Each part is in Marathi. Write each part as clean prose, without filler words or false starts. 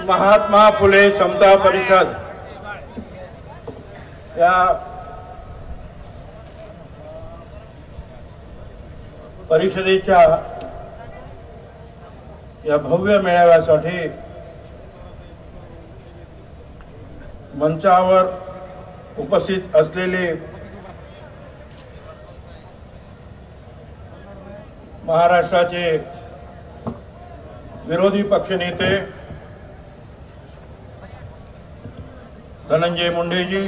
महात्मा फुले समता परिषद या परिषदेच्या या भव्य मेळाव्यासाठी मंचावर उपस्थित असलेले महाराष्ट्राचे विरोधी पक्षनेते धनंजय मुंडेजी,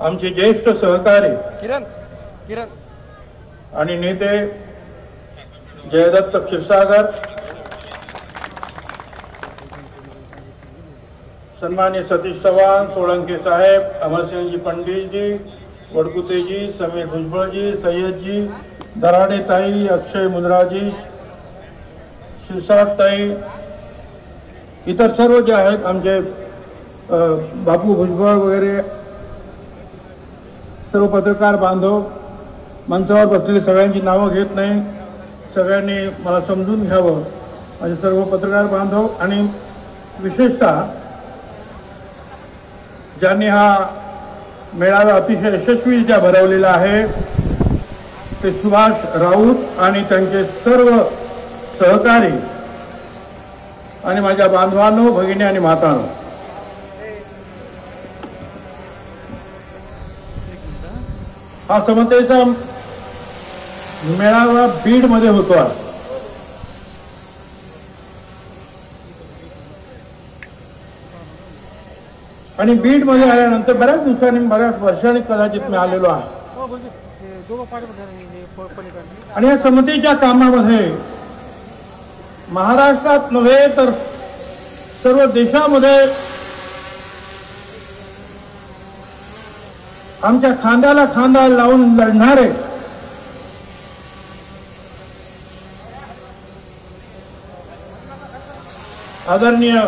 आमचे ज्येष्ठ सहकारी किरण आणि नेते जयदत्त क्षीरसागर, सन्मान्य सतीश चव्हाण, सोळंके साहेब, अमरसिंहजी पंडित जी, वडकुते जी, समीर भुजबळ जी, सय्यद जी, दराडे ताई, अक्षय मुंद्राजी, शिरसाट ताई, इतर सर्व जे आहेत आमचे बापू भुजबळ वगैरे सर्व पत्रकार बांधव, मंचावर बसलेले सगळ्यांची नावं घेत नाही, सगळ्यांनी मला समजून घ्यावं. माझे सर्व पत्रकार बांधव आणि विशेषतः ज्यांनी हा मेळावा अतिशय यशस्वीरित्या भरवलेला आहे ते सुभाष राऊत आणि त्यांचे सर्व सहकारी आणि माझ्या बांधवांनो, भगिनी आणि मातांनो, हा समतेचा मेळावा बीड मध्ये होतो. आणि बीड मध्ये आल्यानंतर बऱ्याच दिवसांनी, बऱ्याच वर्षांनी कदाचित मी आलेलो आहे. आणि या समतेच्या कामामध्ये महाराष्ट्रात नव्हे तर सर्व देशामध्ये आमच्या खांद्याला खांदा लावून लढणारे आदरणीय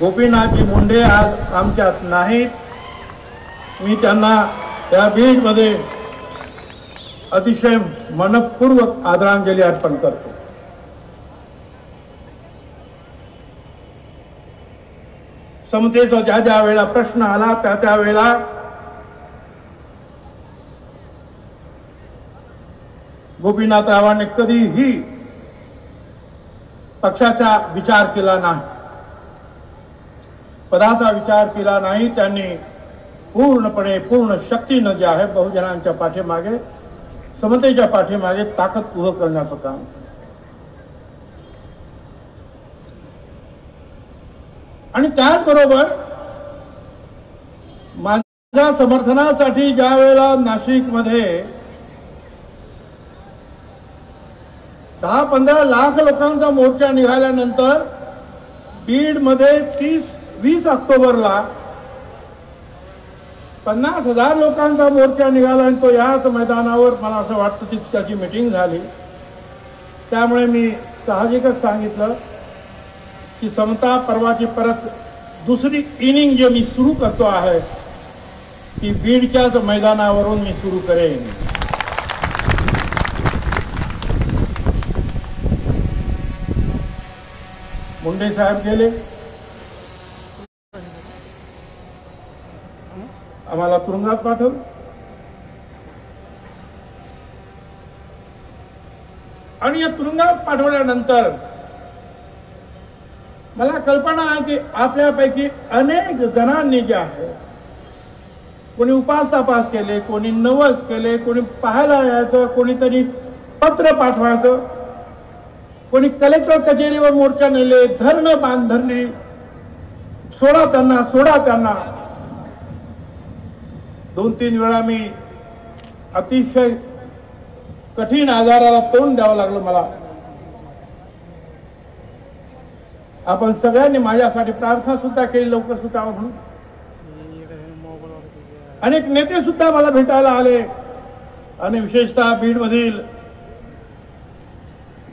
गोपीनाथजी मुंडे आज आमच्यात नाहीत. मी त्यांना या बीडमध्ये अतिशय मनपूर्वक आदरांजली अर्पण करतो. समतेचा ज्या ज्या वेळेला प्रश्न आला त्या त्या वेळेला गोपीनाथरावांनी कधीही पक्षाचा विचार केला नाही, पदाचा विचार केला नाही. त्यांनी पूर्णपणे पूर्ण शक्तीनं जे आहे बहुजनांच्या पाठीमागे, समतेच्या पाठीमागे ताकद उभं करण्याचं काम. आणि त्याचबरोबर माझ्या समर्थनासाठी ज्या वेळेला नाशिकमध्ये 10-15 लाख लोकांचा मोर्चा निघाल्यानंतर बीडमध्ये 20 ऑक्टोबरला 50,000 लोकांचा मोर्चा निघाला आणि तो याच मैदानावर मला असं वाटतं की त्याची मीटिंग झाली. त्यामुळे मी साहजिकच सांगितलं की समता पर्वाची परत दुसरी इनिंग जे मी सुरू करतो आहे ती बीडच्याच मैदानावरून मी सुरू करेन. मुंडे साहेब गेले, आम्हाला तुरुंगात पाठवलं. आणि या तुरुंगात पाठवल्यानंतर मला कल्पना आहे की आपल्यापैकी अनेक जणांनी जे आहे, कोणी उपास तपास केले, कोणी नवस केले, कोणी पाहायला यायचं, कोणीतरी पत्र पाठवायचं, कोणी कलेक्टर कचेरीवर मोर्चा नेले, धरणं बांधरली, सोडा त्यांना. 2-3 वेळा मी अतिशय कठीण आजाराला तोंड द्यावं लागलं मला. आपण सगळ्यांनी माझ्यासाठी प्रार्थना सुद्धा केली, लवकर सुटावं म्हणून. अनेक नेते सुद्धा मला भेटायला आले आणि विशेषतः बीड मधील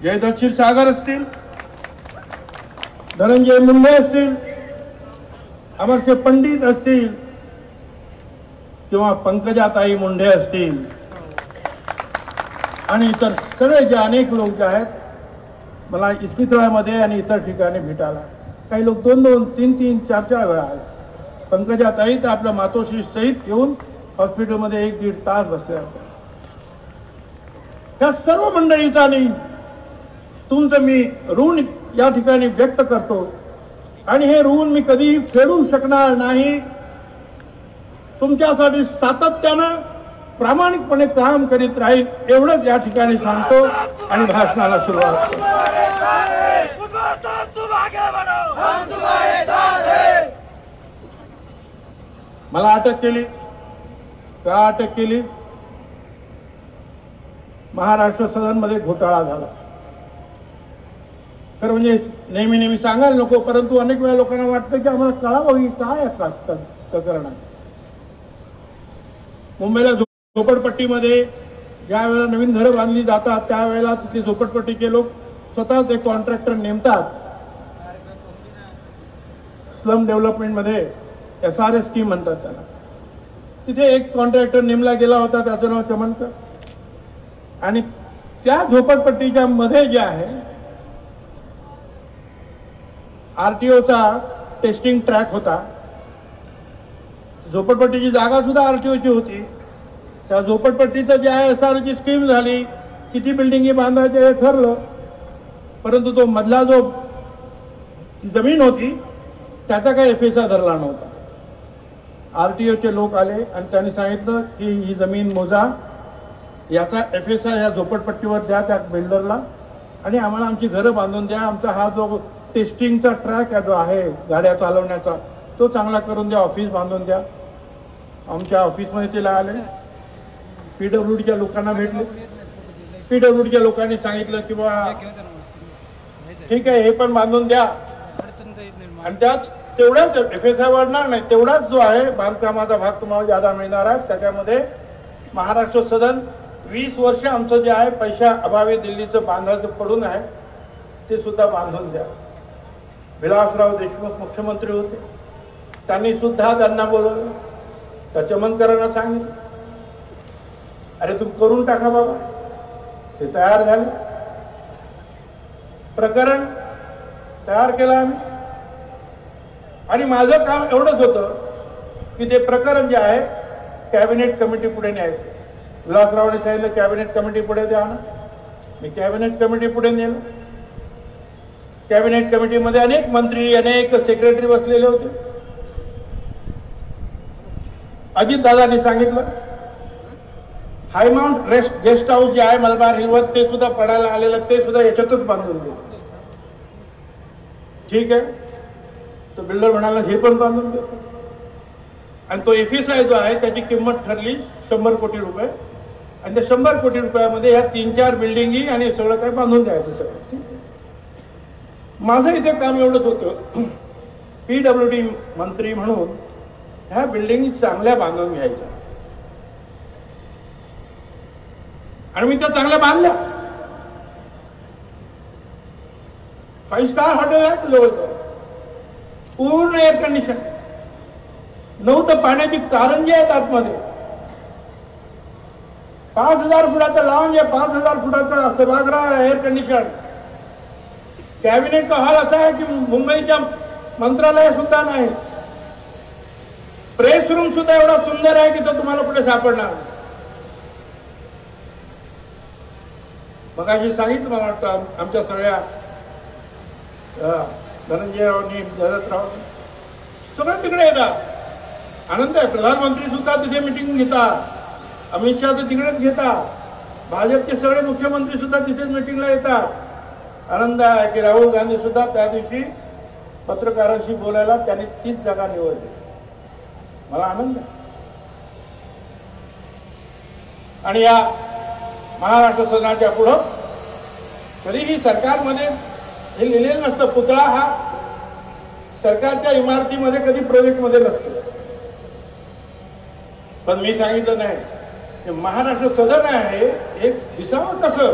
जयदत्त क्षीरसागर असतील, धनंजय मुंडे असतील, अमरसिंह पंडित असतील किंवा पंकजाताई मुंडे असतील आणि इतर सगळे जे अनेक लोक जे आहेत मला इस्पितळामध्ये आणि इतर ठिकाणी भेटायला काही लोक 2-2, 3-3, 4-4 वेळा आले. पंकजाताई तर आपल्या मातोश्री सहित येऊन हॉस्पिटलमध्ये 1-1.5 तास बसले होते. या सर्व मंडळीचा आणि तुमचं मी ऋण या ठिकाणी व्यक्त करतो आणि हे ऋण मी कधी फेडू शकणार नाही. तुमच्यासाठी सातत्यानं प्रामाणिकपणे काम करीत राहील एवढंच या ठिकाणी सांगतो आणि भाषणाला सुरुवात करतो. मला अटक केली का अटक केली? महाराष्ट्र सदनमध्ये घोटाळा झाला. खरं म्हणजे नेहमी सांगायला नको, परंतु अनेक वेळा लोकांना वाटतं की आम्हाला कळावं काय प्रकरण आहे. मुंबईला झोपडपट्टीमध्ये ज्या वेळेला नवीन घरं बांधली जातात त्यावेळेला तिथे झोपडपट्टीचे लोक स्वतःच एक कॉन्ट्रॅक्टर नेमतात. स्लम डेव्हलपमेंटमध्ये SRS स्कीम म्हणतात त्याला. तिथे एक कॉन्ट्रॅक्टर नेमला गेला होता, त्याचं नाव चमनकर. आणि त्या झोपडपट्टीच्या मध्ये जे आहे RTOचा टेस्टिंग ट्रॅक होता. झोपडपट्टीची जागा सुद्धा RTOची होती. त्या झोपडपट्टीचं जे आहे SRSची स्कीम झाली, किती बिल्डिंगी बांधायचे हे ठरलं, परंतु तो मधला जो जमीन होती त्याचा काही FSI धरला नव्हता. RTOचे लोक आले आणि त्यांनी सांगितलं की ही जमीन मोजा, याचा FSI या झोपडपट्टीवर द्या त्या बिल्डरला आणि आम्हाला आमची घरं बांधून द्या. आमचा हा जो टेस्टिंगचा ट्रॅक जो आहे गाड्या चालवण्याचा तो चांगला करून द्या, ऑफिस बांधून द्या. आमच्या ऑफिसमध्ये ते आले, PWDच्या लोकांना भेटले. PWDच्या लोकांनी सांगितलं की बा ठीक आहे हे पण बांधून द्या आणि त्याच तेवढाच FSI वाढणार नाही, तेवढाच जो आहे बांधकामाचा भाग तुम्हाला ज्यादा मिळणार आहे. त्याच्यामध्ये महाराष्ट्र सदन 20 वर्ष आमचं जे आहे पैशा अभावी दिल्लीचं बांधायचं पडून आहे ते सुद्धा बांधून द्या. विलासराव देशमुख मुख्यमंत्री होते, त्यांनी सुद्धा त्यांना बोलवलं. त्या चमनकरांना सांगितलं अरे तुम्ही करून टाका बाबा. ते तयार झाले, प्रकरण तयार केलं आम्ही. आणि माझं काम एवढंच होतं की ते प्रकरण जे आहे कॅबिनेट कमिटी पुढे न्यायचं. विलासरावने सांगितलं कॅबिनेट कमिटी पुढे द्या ना. मी कॅबिनेट कमिटी पुढे नेलं. कॅबिनेट कमिटीमध्ये अनेक मंत्री अनेक सेक्रेटरी बसलेले होते. अजितदादांनी सांगितलं हायमाउंट गेस्ट हाऊस जे आहे मलबार हिलवर ते सुद्धा पडायला आलेलं ते सुद्धा याच्यातच बांधून दिलं. ठीक आहे, तो बिल्डर म्हणाला हे पण बांधून देतो. आणि तो FSI जो आहे त्याची किंमत ठरली 100 कोटी रुपये आणि त्या 100 कोटी रुपयामध्ये ह्या 3-4 बिल्डिंगी आणि सगळं काय बांधून द्यायचं सगळं. माझं इथे काम एवढंच होतं PWD मंत्री म्हणून ह्या बिल्डिंग चांगल्या बांधून घ्यायच्या आणि मी त्या चांगल्या बांधल्या. 5 स्टार हॉटेल आहे जवळजवळ, पूर्ण एअर कंडिशन, 9 तर पाण्याची कारंजी आहेत आतमध्ये, 5000 फुटाचा लॉन्ज आहे, 5000 फुटाचा सभागृह एअर कंडिशन. कॅबिनेट हॉल असा आहे की मुंबईच्या मंत्रालय सुद्धा नाही. प्रेस रूम सुद्धा एवढा सुंदर आहे की तो तुम्हाला कुठे सापडणार. मगाशी सांगितलं मला वाटतं आमच्या सगळ्या धनंजयरावनी जयरथराव सगळं तिकडे येतात. आनंद आहे. प्रधानमंत्री सुद्धा तिथे मिटिंग घेतात, अमित शहा तर तिकडेच घेतात, भाजपचे सगळे मुख्यमंत्री सुद्धा तिथेच मिटिंगला येतात. आनंद आहे की राहुल गांधी सुद्धा त्या दिवशी पत्रकारांशी बोलायला त्यांनी तीच जागा निवडली. मला आनंद आहे. आणि या महाराष्ट्र सदनाच्या पुढं कधीही सरकारमध्ये हे लिहिलेलं नसतं. पुतळा हा सरकारच्या इमारतीमध्ये कधी प्रोजेक्टमध्ये नसतो. पण मी सांगितलं नाही की महाराष्ट्र सदन आहे एक दिसावं कसं,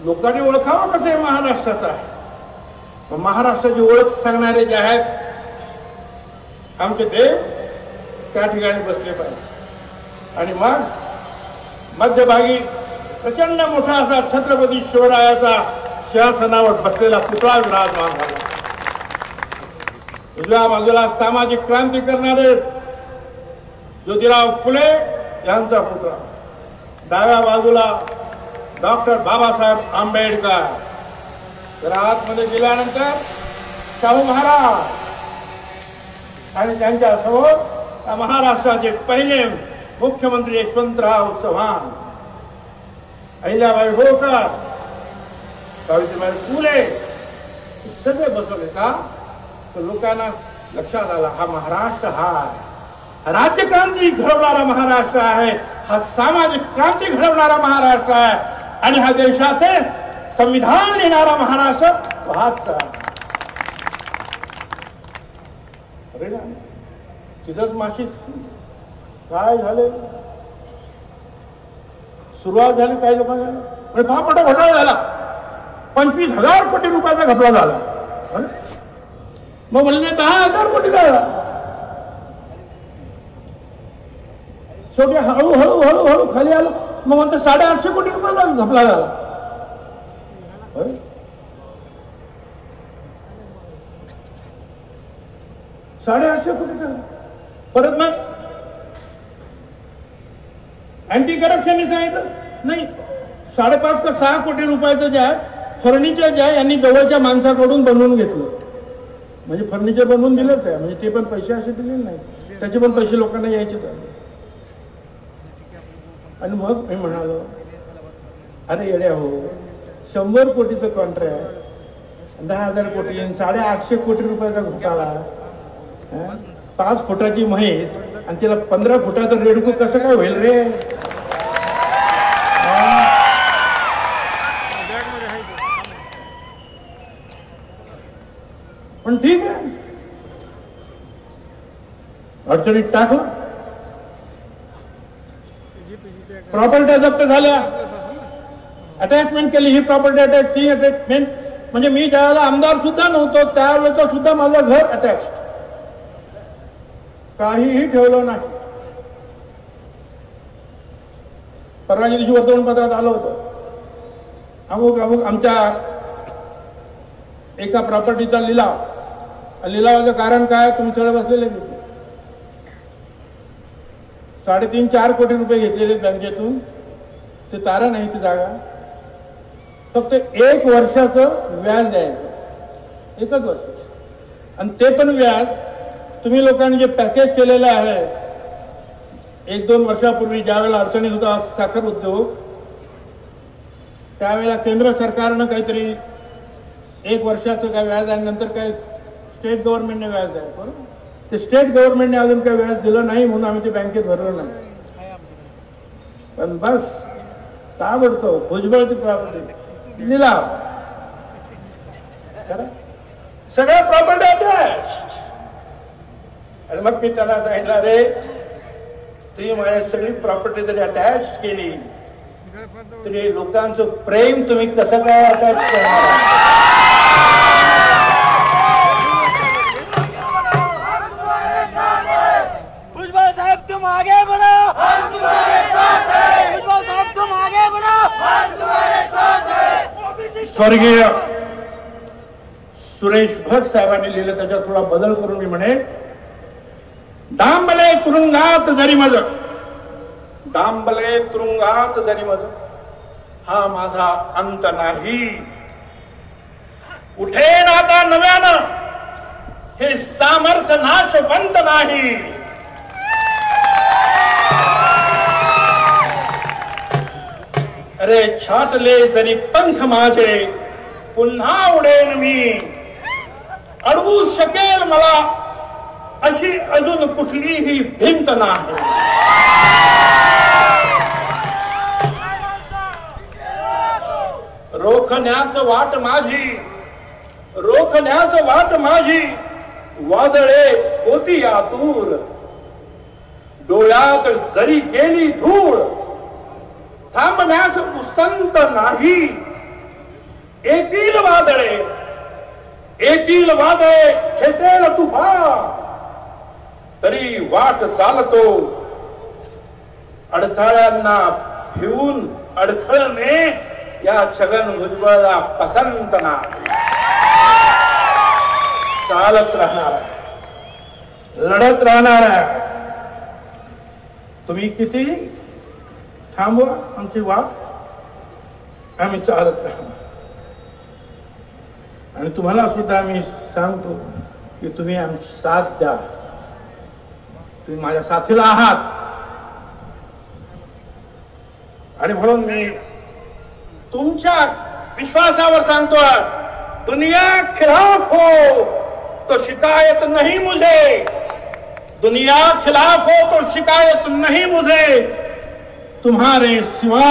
लोकांनी ओळखावं कसं हे महाराष्ट्राचं आहे. महाराष्ट्राची ओळख सांगणारे जे आहेत आमचे देव त्या ठिकाणी बसले पाहिजे. आणि मग मध्यभागी प्रचंड मोठा असा छत्रपती शिवरायाचा शासनावर बसलेला पुतळा विराजमान झाला. उजव्या बाजूला सामाजिक क्रांती करणारे ज्योतिराव फुले यांचा पुतळा, डाव्या बाजूला डॉक्टर बाबासाहेब आंबेडकर. तर आतमध्ये गेल्यानंतर शाहू महाराज आणि त्यांच्या समोर महाराष्ट्राचे पहिले मुख्यमंत्री यशवंतराव चव्हाण, अहिल्याबाई होळकर, सावित्रीबाई फुले सगळे बसवले का? तर लोकांना लक्षात आला हा महाराष्ट्र हा राज्यक्रांती घडवणारा महाराष्ट्र आहे, हा सामाजिक क्रांती घडवणारा महाराष्ट्र आहे आणि हा देशाचे संविधान लिहिणारा महाराष्ट्र हाच आहे. तिथंच माशी काय झाले, सुरुवात झाली काही लोकांना फार मोठा घोटाळा झाला. 25,000 कोटी रुपयाचा घपला झाला. मग म्हणजे 10,000 कोटी झाला. शेवटी हळूहळू हळूहळू खाली आलं. मग म्हणतो 850 कोटी रुपयाचा घपला झाला. 850 कोटी झाला. परत मग अँटी करप्शन सांगितलं नाही, 5.5 का 6 कोटी रुपयाचं जे आहे फर्निचर जे आहे यांनी जवळच्या माणसाकडून बनवून घेतलं. म्हणजे फर्निचर बनवून दिलंच आहे, म्हणजे ते पण पैसे असे दिले नाही, त्याचे पण पैसे लोकांना यायचे. आणि मग मी म्हणालो अरे येड्या हो, 100 कोटीचं कॉन्ट्रॅक्ट, 10,000 कोटी, 850 कोटी रुपयाचा घोटाळा, 5 फुटाची म्हैस आणि तिला 15 फुटाचं रेडकू कसं काय होईल रे? पण ठीक आहे, अडचणीत टाकलं. प्रॉपर्टी जप्त झाल्या, अटॅचमेंट केली. ही प्रॉपर्टी अटॅच, ती अटॅचमेंट. म्हणजे मी ज्यावेळेला आमदार सुद्धा नव्हतो त्यावेळेचं सुद्धा माझं घर अटॅच, काहीही ठेवलं नाही. परवाच्या दिवशी वर्तमानपत्रात आलं होतं अमुक अमुक आमच्या एका प्रॉपर्टीचा लिलाव. लिलावाचं कारण काय? तुम्ही सगळे बसलेले. 3.5-4 कोटी रुपये घेतलेले बँकेतून. ते तारा नाही ती जागा, फक्त 1 वर्षाचं व्याज द्यायचं, 1च वर्ष. आणि ते पण व्याज तुम्ही लोकांनी जे पॅकेज केलेलं आहे 1-2 वर्षापूर्वी, ज्यावेळेला अडचणीत होता साखर उद्योग, त्यावेळेला केंद्र सरकारनं काहीतरी 1 वर्षाचं काय व्याज आणि नंतर काय स्टेट गव्हर्नमेंटने व्याज द्यायचं. बरोबर, ते स्टेट गव्हर्नमेंटने अजून काही व्याज दिलं नाही म्हणून आम्ही ते बँकेत भरलं नाही. पण बस ताबडतोब भुजबळची प्रॉपर्टी लिलाव सगळ्या प्रॉपर्टी अटॅच. आणि मग मी त्यांना सांगितलं अरे तुम्ही माझ्या सगळी प्रॉपर्टी जरी अटॅच केली तरी लोकांचं प्रेम तुम्ही कसं काय अटॅच करणार? भुजबळ साहेब तुम आगे बढ़ो, हम तुम्हारे साथ हैं. भुजबळ साहेब तुम आगे बढ़ो, हम तुम्हारे साथ हैं. स्वर्गीय सुरेश भट साहेबांनी लिहिलं, त्याच्यात थोडा बदल करून मी म्हणे डांबले तुरुंगात जरी मज, डांबले तुरुंगात जरी मज, हा माझा अंत नाही. उठेन आता नव्यानं, हे सामर्थ्य नाशवंत नाही. अरे छाटले जरी पंख माझे, पुन्हा उडेन मी. अडवू शकेल मला अशी अजून कुठलीही भिंत नाही. रोखण्यास वाट माझी, रोखण्यास वाट माझी, वादळे होती आतूर. डोळ्यात जरी गेली धूळ, थांबण्यास उसंत नाही. येतील वादळे, येतील वादळे, खेचेल तुफान, तरी वाट चालतो. अडथळ्यांना भिवून अडखळणे या छगन भुजबळला पसंत नाही, चालत राहणार आहे, लढत राहणार आहे. तुम्ही किती थांबवा आमची वाट, आम्ही चालत राहणार. आणि तुम्हाला सुद्धा आम्ही सांगतो की तुम्ही आमची साथ द्या. तुम्ही माझ्या साथीला आहात. आणि म्हणून मी तुमच्या विश्वासावर सांगतोय, दुनिया खिलाफ हो तो शिकायत नहीं मुझे, दुनिया खिलाफ हो तो शिकायत नहीं मुझे, तुम्हारे सिवा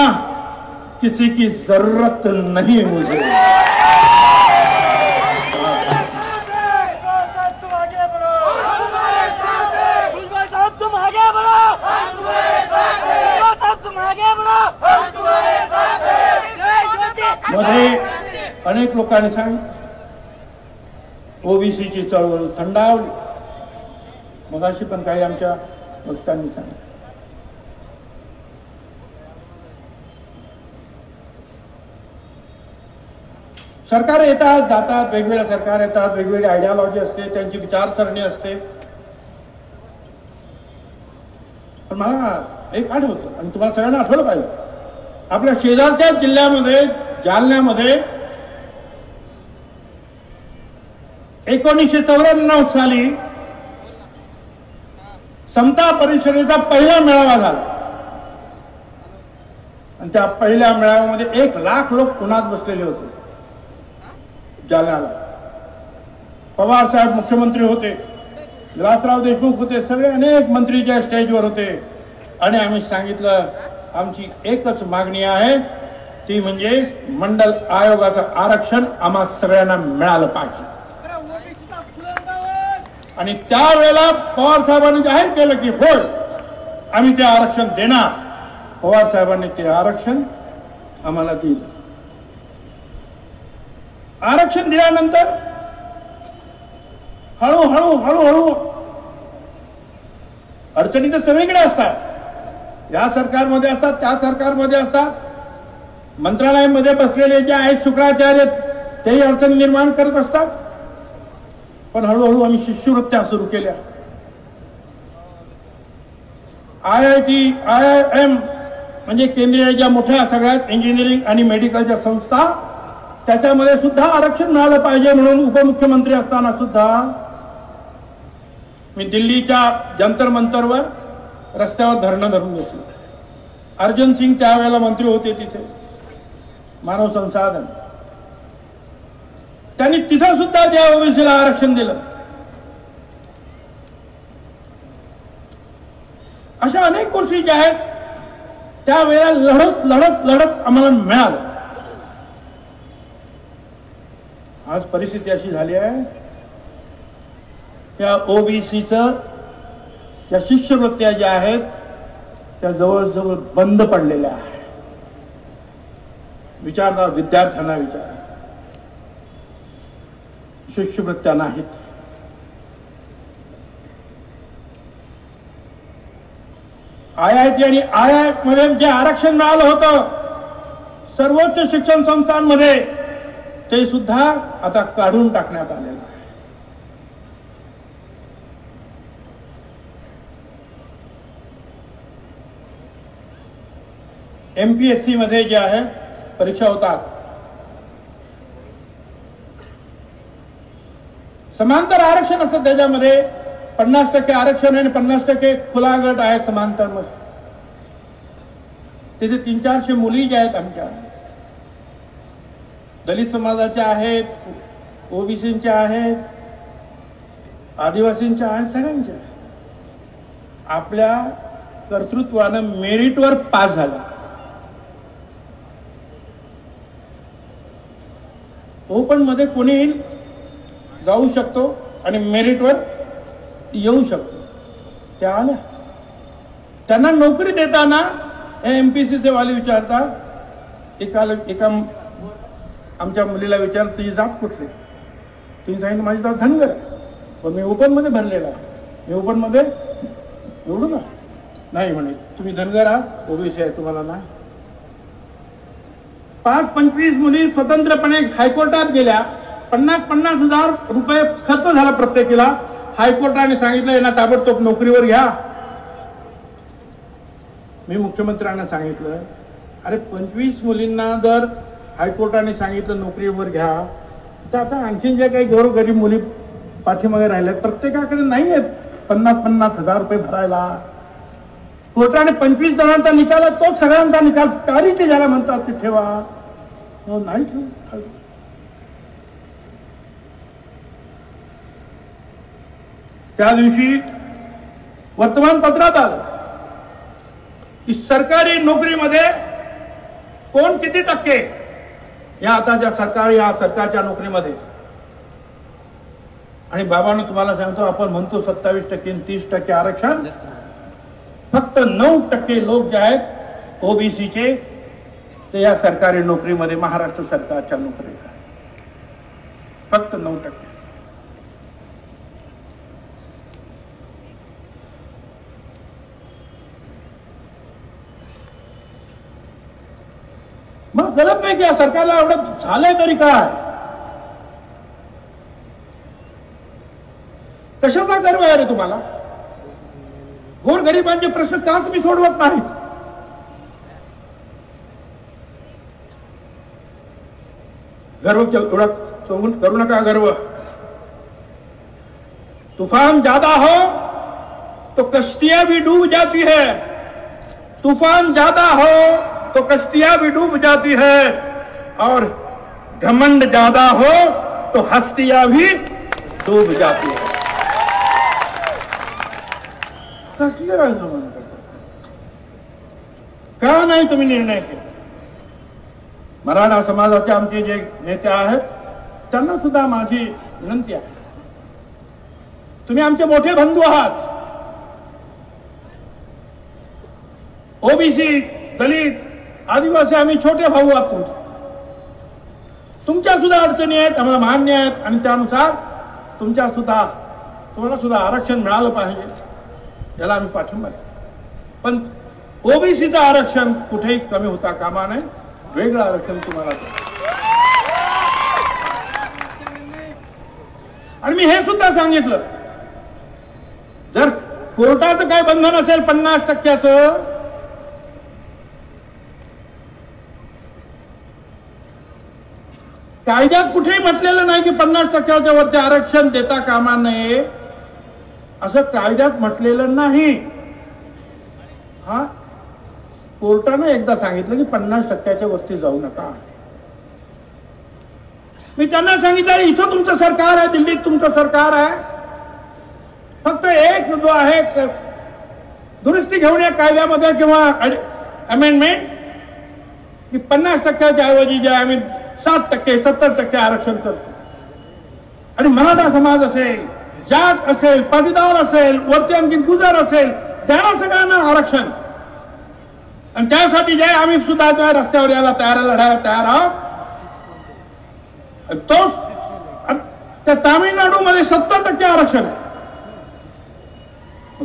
किसी की जरूरत नहीं मुझे. मध्ये अनेक लोकांनी सांगितलं ओबीसीची चळवळ थंडावली. मगाशी पण काही आमच्या वक्त्यांनी सांगितलं. सरकार येतात जातात, वेगवेगळ्या सरकार येतात, वेगवेगळी आयडिओलॉजी असते, त्यांची विचारसरणी असते. पण मला एक आठवतं आणि तुम्हाला सगळ्यांना आठवलं पाहिजे, आपल्या शेजारच्या जिल्ह्यामध्ये जालन्यामध्ये 1994 साली समता परिषदेचा पहिला मेळावा झाला. आणि त्या पहिल्या मेळाव्यामध्ये 1 लाख लोक उन्हात बसलेले होते जालन्याला. पवार साहेब मुख्यमंत्री होते, विलासराव देशमुख होते, सगळे अनेक मंत्री ज्या स्टेजवर होते. आणि आम्ही सांगितलं आमची एकच मागणी आहे, ती म्हणजे मंडल आयोगाचं आरक्षण आम्हा सगळ्यांना मिळालं पाहिजे. आणि त्यावेळेला पवार साहेबांनी जाहीर केलं की होय आम्ही ते आरक्षण देणार. पवार साहेबांनी ते आरक्षण आम्हाला दिलं. आरक्षण दिल्यानंतर हळूहळू हळूहळू अडचणी तर सगळीकडे असतात. या सरकारमध्ये असतात, त्या सरकारमध्ये असतात, मंत्रालयामध्ये बसलेले जे आहेत शुक्राचार्य तेही अडचणी निर्माण करत असतात. पण हळूहळू आम्ही शिष्यवृत्त्या सुरू केल्या. IIT, IIM म्हणजे केंद्रीय ज्या मोठ्या सगळ्यात इंजिनिअरिंग आणि मेडिकलच्या संस्था, त्याच्यामध्ये सुद्धा आरक्षण मिळालं पाहिजे म्हणून उपमुख्यमंत्री असताना सुद्धा मी दिल्लीच्या जंतर मंतरवर रस्त्यावर धरणं धरून बसलो. अर्जुन सिंग त्यावेळेला मंत्री होते तिथे मानव संसाधन. त्यांनी तिथं सुद्धा त्या ओबीसीला आरक्षण दिलं. अशा अनेक गोष्टी ज्या आहेत त्यावेळेला लढत लढत लढत आम्हाला मिळालं. आज परिस्थिती अशी झाली आहे त्या ओबीसीचं त्या शिष्यवृत्त्या ज्या आहेत त्या जवळजवळ बंद पडलेल्या आहेत. विचारणार विद्यार्थ्यांना विचार, शिष्यवृत्त्या नाहीत. IIT आणि IIM मध्ये जे आरक्षण मिळालं होतं सर्वोच्च शिक्षण संस्थांमध्ये, ते सुद्धा आता काढून टाकण्यात आलेलं आहे. MPSC मध्ये जे आहे परीक्षा होतात, समांतर आरक्षण असतं, त्याच्यामध्ये 50% आरक्षण आणि 50% खुला गट आहे समांतर मध्ये. तिथे 300-400 मुली ज्या आहेत आमच्या दलित समाजाच्या आहेत, ओबीसीच्या आहेत, आदिवासींच्या आहेत, सगळ्यांच्या. आपल्या कर्तृत्वानं मेरिटवर पास झाला. ओपन मध्ये कोणी जाऊ शकतो आणि मेरिटवर येऊ शकतो. त्या आल्या. त्यांना नोकरी देताना MPSCचे वाले विचारतात, एका आमच्या मुलीला विचारलं तुझी जात कुठली? तिने सांगितलं माझी जात धनगर आहे, पण मी ओपन मध्ये भरलेला आहे. मी ओपन मध्ये एवढं ना नाही म्हणे, तुम्ही धनगर आहात, ओबीसी आहे, तुम्हाला नाही. 25 मुली स्वतंत्रपणे हायकोर्टात गेल्या, 50,000 रुपये खर्च झाला प्रत्येकीला. हायकोर्टाने सांगितलं यांना ताबडतोब नोकरीवर घ्या. मी मुख्यमंत्र्यांना सांगितलं, अरे 25 मुलींना जर हायकोर्टाने सांगितलं नोकरीवर घ्या, तर आता आणखीन ज्या काही गरीब मुली पाठीमागे राहिल्या प्रत्येकाकडे नाही आहेत 50,000 रुपये भरायला. कोर्टाने 25 जणांचा निकाल तोच सगळ्यांचा निकाल पॅरिटी ज्याला म्हणतात ते ठेवा. नाही ठेव. त्या दिवशी वर्तमानपत्रात आलं की सरकारी नोकरीमध्ये कोण किती टक्के या आताच्या सरकारच्या नोकरीमध्ये. आणि बाबांनी तुम्हाला सांगतो, आपण म्हणतो 27% आणि 30% आरक्षण, फक्त 9% लोक जे आहेत ओबीसीचे ते या सरकारी नोकरीमध्ये, महाराष्ट्र सरकारच्या नोकरीत फक्त 9%. मग कळत नाही की या सरकारला एवढं झालंय तरी काय, कशाचा गर्व आहे रे तुम्हाला? गोरगरिबांचे प्रश्न का तुम्ही सोडवत नाही? गर्व एवढा करू नका गर्व. तूफान ज्यादा हो तो कश्तियां भी डूब जाती है, तूफान ज्यादा हो तो कश्तियां भी डूब जाती है, और घमंड ज्यादा हो तो हस्तियां भी डूब जाती है. का नाही तुम्ही निर्णय केला? मराठा समाजाचे आमचे जे नेते आहेत त्यांना सुद्धा माझी विनंती आहे, तुम्ही आमचे मोठे बंधू आहात. ओबीसी, दलित, आदिवासी आम्ही छोटे भाऊ आहोत. तुमच्या सुद्धा अडचणी आहेत, आम्हाला मान्य आहेत, आणि त्यानुसार तुम्हाला सुद्धा आरक्षण मिळालं पाहिजे, याला आम्ही पाठिंबा. पण ओबीसीचं आरक्षण कुठेही कमी होता कामा नये, वेगळं आरक्षण तुम्हाला. आणि मी हे सुद्धा सांगितलं, जर कोर्टाचं काय बंधन असेल 50%चं, कायद्यात कुठेही म्हटलेलं नाही की 50%च्या वरती आरक्षण देता कामा नये, असं कायद्यात म्हटलेलं नाही. हा, कोर्टानं एकदा सांगितलं की 50%च्या वरती जाऊ नका. मी त्यांना सांगितलं, इथं तुमचं सरकार आहे, दिल्लीत तुमचं सरकार आहे, फक्त एक जो आहे दुरुस्ती घेऊन या कायद्यामध्ये किंवा अमेंडमेंट की 50%च्या ऐवजी जे आम्ही 60%, 70% आरक्षण करतो. आणि मराठा समाज असेल, जात असेल, पाटीदार असेल, वरती आणखी गुजर असेल, त्यांना सगळ्यांना आरक्षण. आणि त्यासाठी जे आम्ही सुद्धा रस्त्यावर यायला लढायला तयार आहोत. तोच त्या तामिळनाडूमध्ये 70% आरक्षण आहे.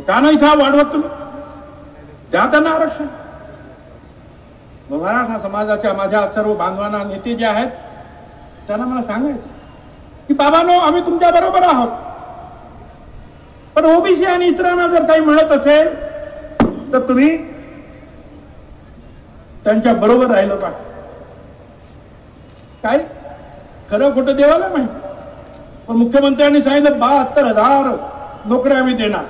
का नाही इथं वाढवत तुम्ही? द्या त्यांना आरक्षण. मराठा समाजाच्या माझ्या सर्व बांधवांना, नेते जे आहेत त्यांना मला सांगायचं की बाबांनो, आम्ही तुमच्या बरोबर आहोत, पण ओबीसी आणि इतरांना जर काही मिळत असेल तर तुम्ही त्यांच्या बरोबर राहिलं पाहिजे. काय खरं खोटं देवाला माहिती. पण मुख्यमंत्र्यांनी सांगितलं 72,000 नोकऱ्या आम्ही देणार.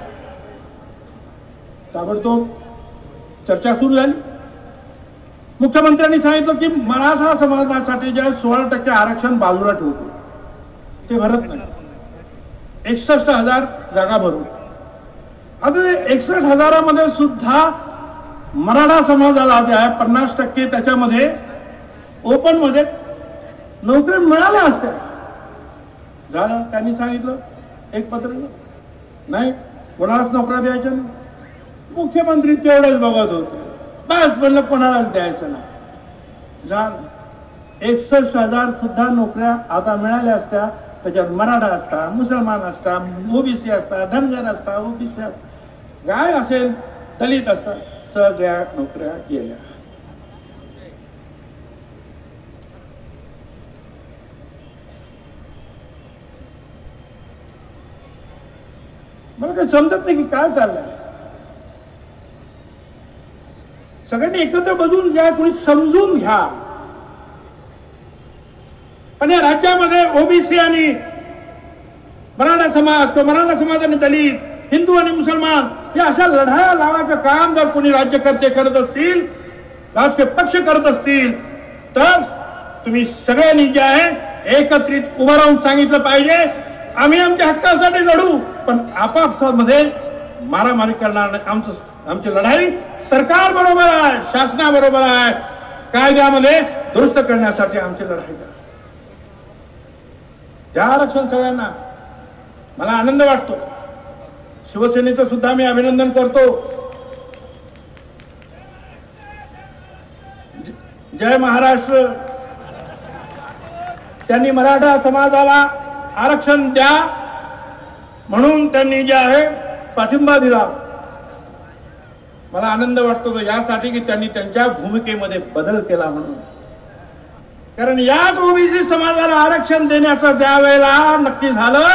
ताबडतोब चर्चा सुरू झाली. मुख्यमंत्र्यांनी सांगितलं की मराठा समाजासाठी जे 16% आरक्षण बाजूला ठेवतो, ते भरत नाही, 61,000 जागा भरू. आता 61,000मध्ये सुद्धा मराठा समाजाला जे आहे 50% त्याच्यामध्ये ओपन मध्ये नोकरी मिळाल्या असत्या. झालं, त्यांनी सांगितलं एक पत्र नाही, कोणालाच नोकऱ्या द्यायच्या नाही. मुख्यमंत्री तेवढंच बघत होते, बस म्हणलं कोणालाच द्यायचं नाही. झालं, 61,000 सुद्धा नोकऱ्या आता मिळाल्या असत्या. त्याच्यात मराठा असता, मुसलमान असता, ओबीसी असता, धनगर असता, ओबीसी असता, काय असेल, दलित असता, सगळ्या नोकऱ्या गेल्या. मला काही समजत नाही की काय चाललंय. सगळ्यांनी एकत्र बघून घ्या, कोणी समजून घ्या. पण या राज्यामध्ये ओबीसी आणि मराठा समाज किंवा मराठा समाज आणि दलित, हिंदू आणि मुसलमान हे अशा लढाया लावायचं काम जर कोणी राज्यकर्ते करत असतील, राजकीय पक्ष करत असतील, तर तुम्ही सगळ्यांनी जे आहे एकत्रित उभं राहून सांगितलं पाहिजे, आम्ही आमच्या हक्कासाठी लढू, पण आपापसामध्ये मारामारी करणार नाही. आमची लढाई सरकार बरोबर आहे, शासनाबरोबर आहे, कायद्यामध्ये दुरुस्त करण्यासाठी आमची लढाई करा. द्या आरक्षण सगळ्यांना. मला आनंद वाटतो. शिवसेनेचं सुद्धा मी अभिनंदन करतो. जय महाराष्ट्र. त्यांनी मराठा समाजाला आरक्षण द्या म्हणून त्यांनी जे आहे पाठिंबा दिला. मला आनंद वाटतो यासाठी की त्यांनी त्यांच्या भूमिकेमध्ये बदल केला म्हणून. कारण याच ओबीसी समाजाला आरक्षण देण्याचं ज्या वेळेला नक्की झालं,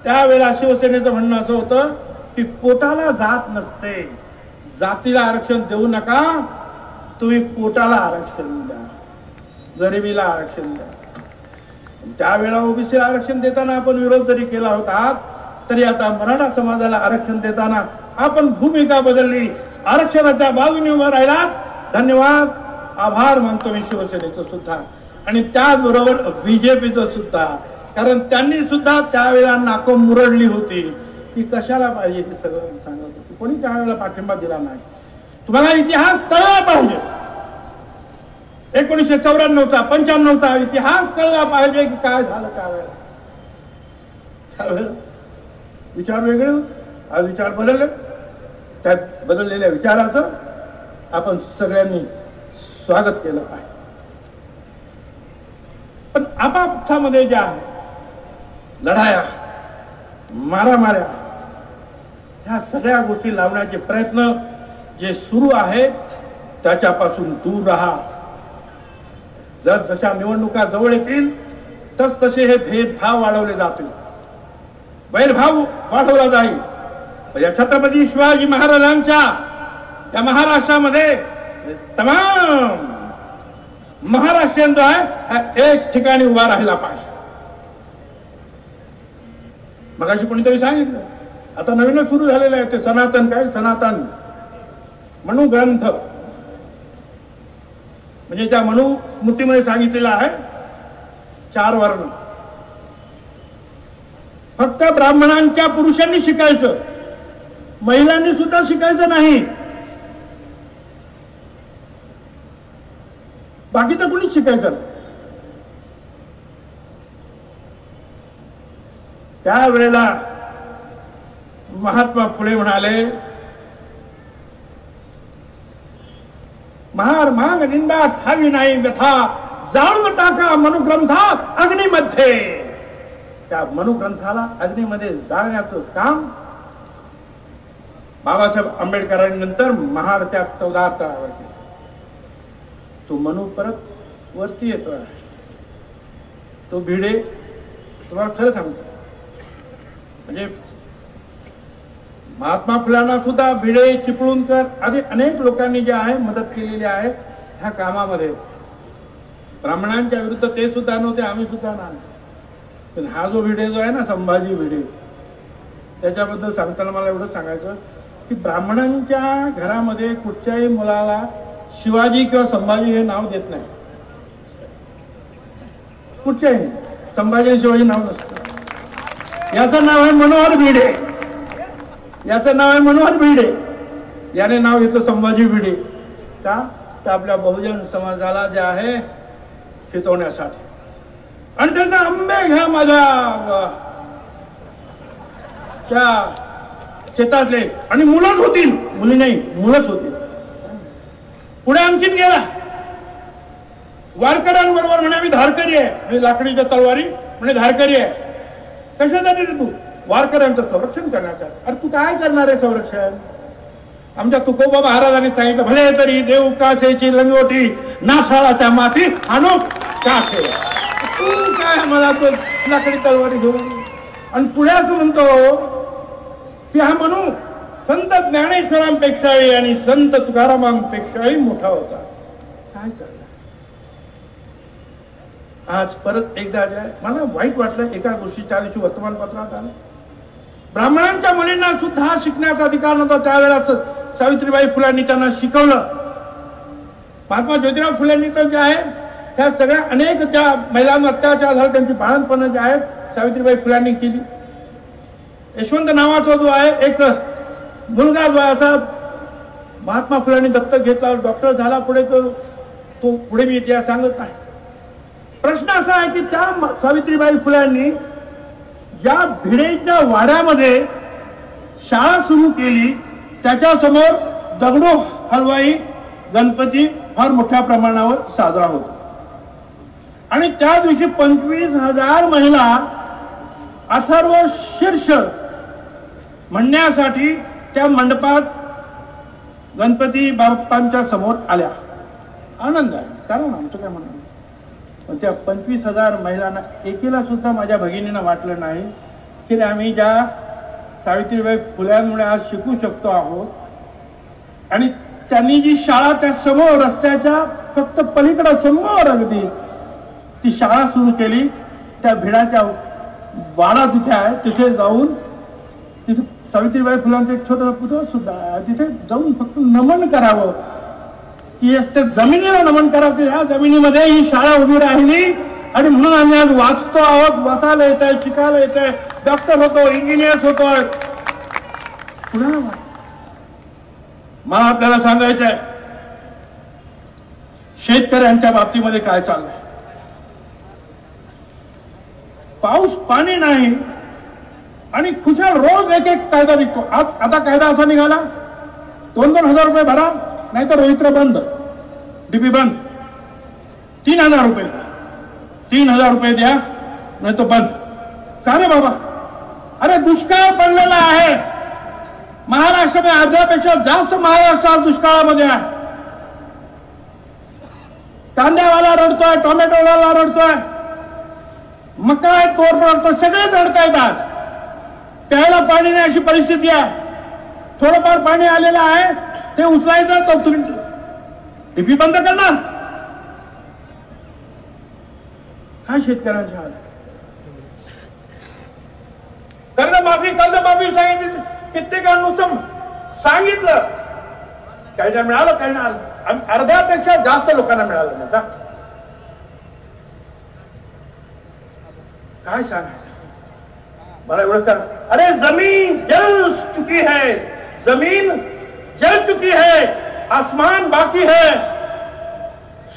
त्यावेळेला शिवसेनेचं म्हणणं असं होतं की पोटाला जात नसते, जातीला आरक्षण देऊ नका, तुम्ही पोटाला आरक्षण द्या, गरिबीला आरक्षण द्या. त्यावेळेला ओबीसी आरक्षण देताना आपण विरोध जरी केला होता, तरी आता मराठा समाजाला आरक्षण देताना आपण भूमिका बदलली, आरक्षणाच्या बाजूने उभा राहिला. धन्यवाद, आभार मानतो मी शिवसेनेचं सुद्धा आणि त्याचबरोबर बीजेपीचं सुद्धा. कारण त्यांनी सुद्धा त्यावेळेला नाको मुरडली होती की कशाला पाहिजे हे सगळं सांगत होते. कोणी त्यावेळेला पाठिंबा दिला नाही. तुम्हाला इतिहास कळला पाहिजे. 1994चा 95चा इतिहास कळला पाहिजे की काय झालं त्यावेळेला. विचार वेगळे होते, आज विचार बदलले. त्या बदललेल्या विचाराचं आपण सगळ्यांनी स्वागत केलं पाहिजे. पण आपापसामध्ये ज्या लढाया, मारामाऱ्या, ह्या सगळ्या गोष्टी लावण्याचे प्रयत्न जे सुरू आहेत त्याच्यापासून दूर राहा. जर जशा निवडणुका जवळ येतील तस तसे हे भेदभाव वाढवले जातील, वैरभाव वाढवला जाईल. या छत्रपती शिवाजी महाराजांच्या या महाराष्ट्रामध्ये तमाम महाराष्ट्रीयन जो आहे एक ठिकाणी उभा राहिला पाहिजे. मगाशी कोणीतरी सांगितलं, आता नवीनच सुरू झालेलं आहे ते सनातन, काय सनातन मनु ग्रंथ, म्हणजे त्या मनु स्मृतीमध्ये सांगितलेलं आहे 4 वर्ण. फक्त ब्राह्मणांच्या पुरुषांनी शिकायचं, महिलांनी सुद्धा शिकायचं नाही. बाकी तर कोणीच शिकायचं. त्यावेळेला महात्मा फुले म्हणाले, महार माग निंदा ठावी नाही व्यथा, जाळून टाका मनुग्रंथात अग्नीमध्ये. त्या मनुग्रंथाला अग्नीमध्ये जाळण्याचं काम बाबासाहेब आंबेडकरांनंतर महार त्या 14 तळावर केलं. तो मनु परत वरती येतोय. तो भिडे, तुम्हाला खरं सांगतो, म्हणजे महात्मा फुलांना सुद्धा भिडे, चिपळूणकर आदी अनेक लोकांनी जे आहे मदत केलेली आहे ह्या कामामध्ये. ब्राह्मणांच्या विरुद्ध ते सुद्धा नव्हते, आम्ही सुद्धा नाही. पण हा जो भिडे जो आहे ना, संभाजी भिडे, त्याच्याबद्दल सांगताना मला एवढं सांगायचं की ब्राह्मणांच्या घरामध्ये कुठच्याही मुलाला शिवाजी किंवा संभाजी हे नाव देत नाही. कुठच्याही नाही, संभाजी आणि शिवाजी नाव नसतं. याचं नाव आहे मनोहर भिडे, याचं नाव आहे मनोहर भिडे, याने नाव येतं संभाजी भिडे. का तर आपल्या बहुजन समाजाला जे आहे शिकवण्यासाठी. आणि त्यांना आंबे घ्या माझ्या त्या शेतातले, आणि मुलंच होतील, मुली नाही मुलंच होतील. पुढे आणखीन गेला, वारकऱ्यांबरोबर म्हणे मी धारकरी आहे, लाकडीच्या तलवारी म्हणे धारकरी आहे. कशासाठी रे तू? वारकऱ्यांचं संरक्षण करण्याचं. अरे तू काय करणार आहे संरक्षण? आमच्या तुकोबा महाराजांनी सांगितलं, भले तरी देव कासेची लंगोटी नासाळाच्या माती आणू कासे. तू काय मला लाकडी तलवारी घेऊन? आणि पुढे असं म्हणतो की हा मनू संत ज्ञानेश्वरांपेक्षाही आणि संत तुकारामांपेक्षाही मोठा होता. काय चाललं आज परत एकदा मला वाईट वाटलं एका गोष्टी त्या दिवशी वर्तमानपत्रात आलं. ब्राह्मणांच्या मुलींना सुद्धा शिकण्याचा अधिकार नव्हता. त्यावेळेला सावित्रीबाई फुलांनी त्यांना शिकवलं. महात्मा ज्योतिराव फुलेंनी तर जे आहे त्या सगळ्या अनेक त्या महिलांवर अत्याचार झाला त्यांची बाळंतपणं जे आहेत सावित्रीबाई फुलांनी केली. यशवंत नावाचा जो आहे एक मुलगा जो आहे महात्मा फुलांनी दत्तक घेतला, डॉक्टर झाला पुढे. तो पुढे मी इतिहास सांगत नाही. प्रश्न असा आहे की त्या सावित्रीबाई फुलांनी ज्या भिडेच्या वाड्यामध्ये शाळा सुरू केली त्याच्यासमोर दगडू हलवाई गणपती फार मोठ्या प्रमाणावर साजरा होतो. आणि त्या दिवशी 25,000 महिला अथर्व शीर्ष म्हणण्यासाठी त्या मंडपात गणपती बाप्पांच्या समोर आल्या. आनंद आहे, कारण आमचं काय म्हणणं. पण त्या 25,000 महिलांना एकीला सुद्धा माझ्या भगिनींना वाटलं नाही की आम्ही ज्या सावित्रीबाई फुल्यांमुळे आज शिकू शकतो आहोत. आणि त्यांनी जी शाळा त्या समोर रस्त्याच्या फक्त पलीकडे समोर अगदी ती शाळा सुरू केली. त्या भिडाच्या वाडा तिथे आहे, तिथे जाऊन तिथे सावित्रीबाई फुलांचं एक छोटं पुतळं सुद्धा आहे. तिथे जाऊन फक्त नमन करावं की त्या जमिनीला नमन करावं की ह्या जमिनीमध्ये ही शाळा उभी राहिली आणि म्हणून आम्ही आज वाचतो आहोत, वाचायला येत आहे, शिकायला येत आहे, डॉक्टर होतो, इंजिनियर्स होतोय. मला आपल्याला सांगायचं आहे शेतकऱ्यांच्या बाबतीमध्ये काय चाललंय. पाऊस पाणी नाही आणि खुशाल रोज एक एक कायदा निघतो. आता कायदा असा निघाला 2-2 हजार रुपये भरा नाही तर रोहित्र बंद, डीपी बंद. 3,000 रुपये 3,000 रुपये द्या नाही तो बंद. का रे बाबा, अरे दुष्काळ पडलेला आहे महाराष्ट्रामध्ये. अर्ध्यापेक्षा जास्त महाराष्ट्रात दुष्काळामध्ये आहे. कांद्यावाला रडतोय, टोमॅटोवाला रडतोय, मका आहे, तोर पडतो, सगळेच रडतायत. आज प्यायला पाणी नाही अशी परिस्थिती आहे. थोडंफार पाणी आलेलं आहे ते उचलायचं तर तुम्ही डीपी बंद करणार. काय शेतकऱ्यांच्या हाल. कर्जमाफी सांगितली कित्येकांनुसार सांगितलं काय मिळालं काय नाही. अर्ध्यापेक्षा जास्त लोकांना मिळालं नाही. काय सांगायचं मला एवढं सांग. अरे जमीन जल चुकी है, जमीन जल चुकी है, आसमान बाकी है,